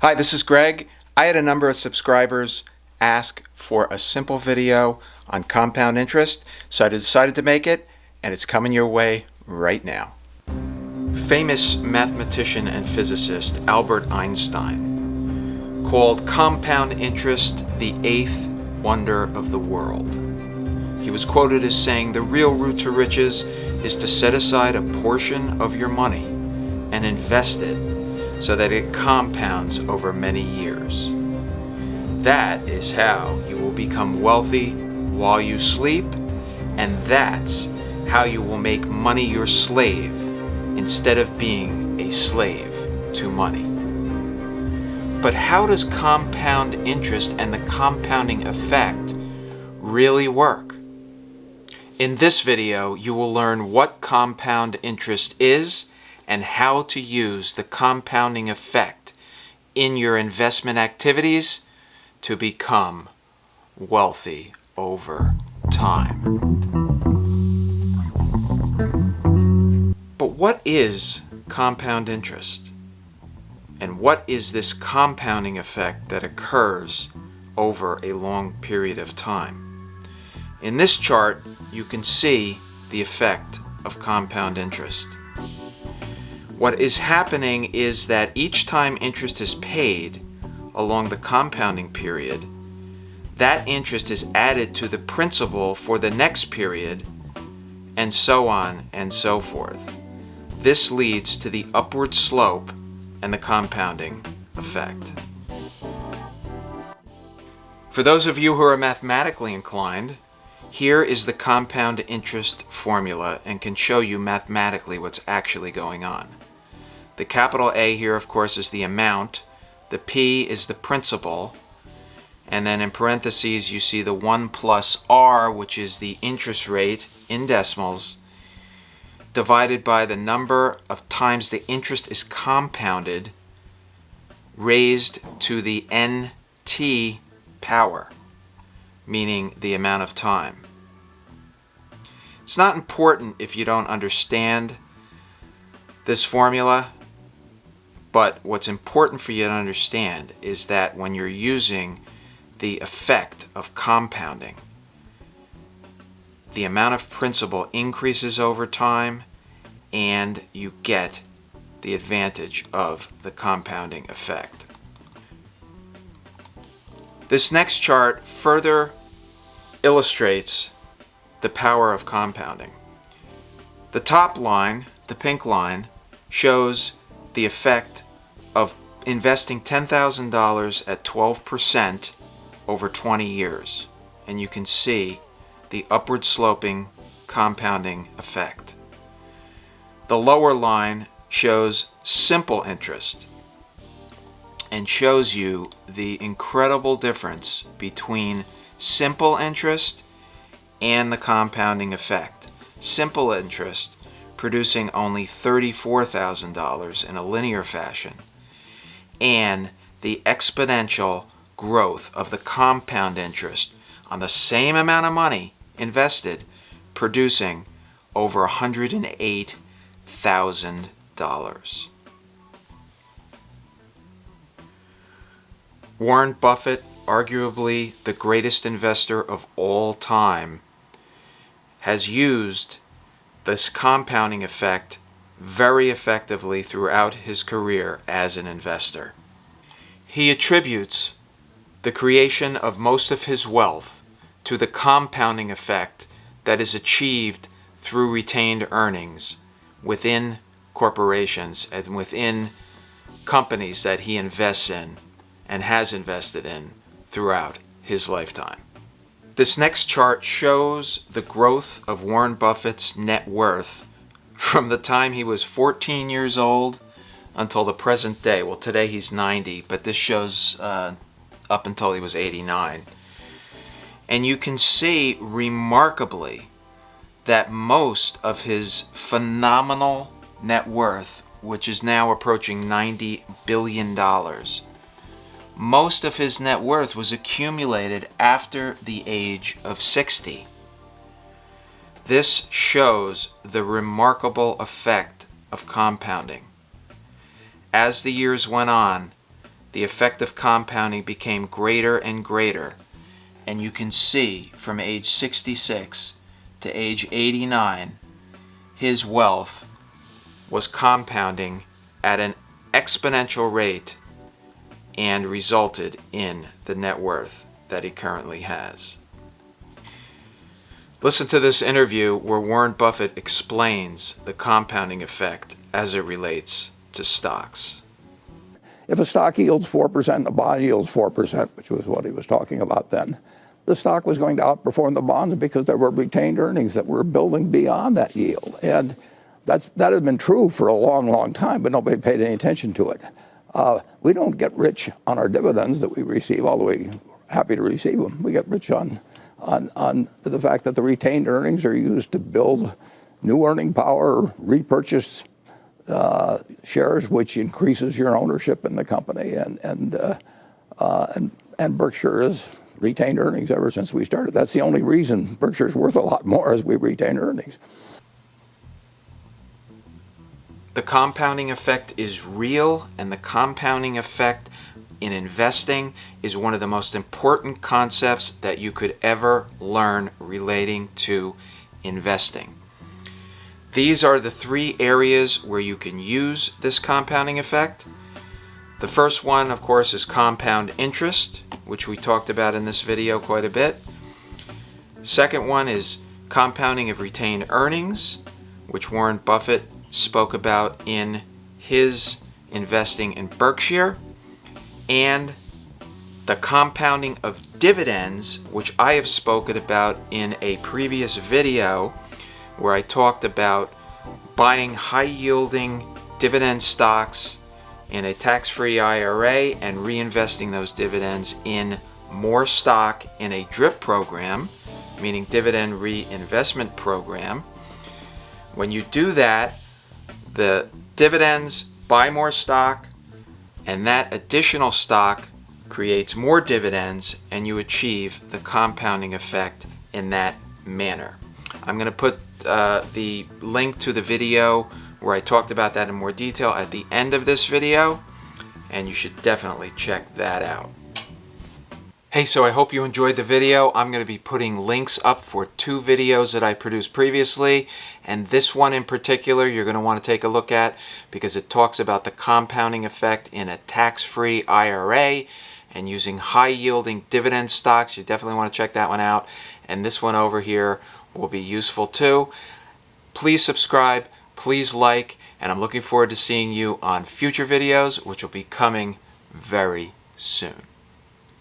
Hi, this is Greg. I had a number of subscribers ask for a simple video on compound interest, so I decided to make it, and it's coming your way right now. Famous mathematician and physicist Albert Einstein called compound interest the eighth wonder of the world. He was quoted as saying, "The real route to riches is to set aside a portion of your money and invest it so that it compounds over many years. That is how you will become wealthy while you sleep, and that's how you will make money your slave instead of being a slave to money." But how does compound interest and the compounding effect really work? In this video, you will learn what compound interest is and how to use the compounding effect in your investment activities to become wealthy over time. But what is compound interest? And what is this compounding effect that occurs over a long period of time? In this chart, you can see the effect of compound interest. What is happening is that each time interest is paid along the compounding period, that interest is added to the principal for the next period, and so on and so forth. This leads to the upward slope and the compounding effect. For those of you who are mathematically inclined, here is the compound interest formula and can show you mathematically what's actually going on. The capital A here, of course, is the amount. The P is the principal. And then in parentheses, you see the 1 plus R, which is the interest rate in decimals, divided by the number of times the interest is compounded, raised to the NT power, meaning the amount of time. It's not important if you don't understand this formula. But what's important for you to understand is that when you're using the effect of compounding, the amount of principal increases over time and you get the advantage of the compounding effect. This next chart further illustrates the power of compounding. The top line, the pink line, shows the effect of investing $10,000 at 12% over 20 years. And you can see the upward sloping compounding effect. The lower line shows simple interest and shows you the incredible difference between simple interest and the compounding effect. Simple interest producing only $34,000 in a linear fashion, and the exponential growth of the compound interest on the same amount of money invested, producing over $108,000. Warren Buffett, arguably the greatest investor of all time, has used this compounding effect very effectively throughout his career as an investor. He attributes the creation of most of his wealth to the compounding effect that is achieved through retained earnings within corporations and within companies that he invests in and has invested in throughout his lifetime. This next chart shows the growth of Warren Buffett's net worth from the time he was 14 years old until the present day. Well, today he's 90, but this shows up until he was 89. And you can see remarkably that most of his phenomenal net worth, which is now approaching $90 billion, most of his net worth was accumulated after the age of 60. This shows the remarkable effect of compounding. As the years went on, the effect of compounding became greater and greater. And you can see from age 66 to age 89, his wealth was compounding at an exponential rate and resulted in the net worth that he currently has. Listen to this interview where Warren Buffett explains the compounding effect as it relates to stocks. If a stock yields 4% and a bond yields 4%, which was what he was talking about then, the stock was going to outperform the bonds because there were retained earnings that were building beyond that yield. And that has been true for a long, long time, but nobody paid any attention to it. We don't get rich on our dividends that we receive, although we're happy to receive them. We get rich on the fact that the retained earnings are used to build new earning power, repurchase shares, which increases your ownership in the company. And Berkshire has retained earnings ever since we started. That's the only reason Berkshire's worth a lot more, is we retain earnings. The compounding effect is real, and the compounding effect in investing is one of the most important concepts that you could ever learn relating to investing. These are the three areas where you can use this compounding effect. The first one, of course, is compound interest, which we talked about in this video quite a bit. Second one is compounding of retained earnings, which Warren Buffett spoke about in his investing in Berkshire. And the compounding of dividends, which I have spoken about in a previous video where I talked about buying high-yielding dividend stocks in a tax-free IRA and reinvesting those dividends in more stock in a DRIP program, meaning dividend reinvestment program. When you do that, the dividends buy more stock, and that additional stock creates more dividends, and you achieve the compounding effect in that manner. I'm going to put the link to the video where I talked about that in more detail at the end of this video, and you should definitely check that out. Hey, so I hope you enjoyed the video. I'm going to be putting links up for 2 videos that I produced previously, and this one in particular you're going to want to take a look at because it talks about the compounding effect in a tax-free IRA and using high-yielding dividend stocks. You definitely want to check that one out, and this one over here will be useful too. Please subscribe, please like, and I'm looking forward to seeing you on future videos, which will be coming very soon.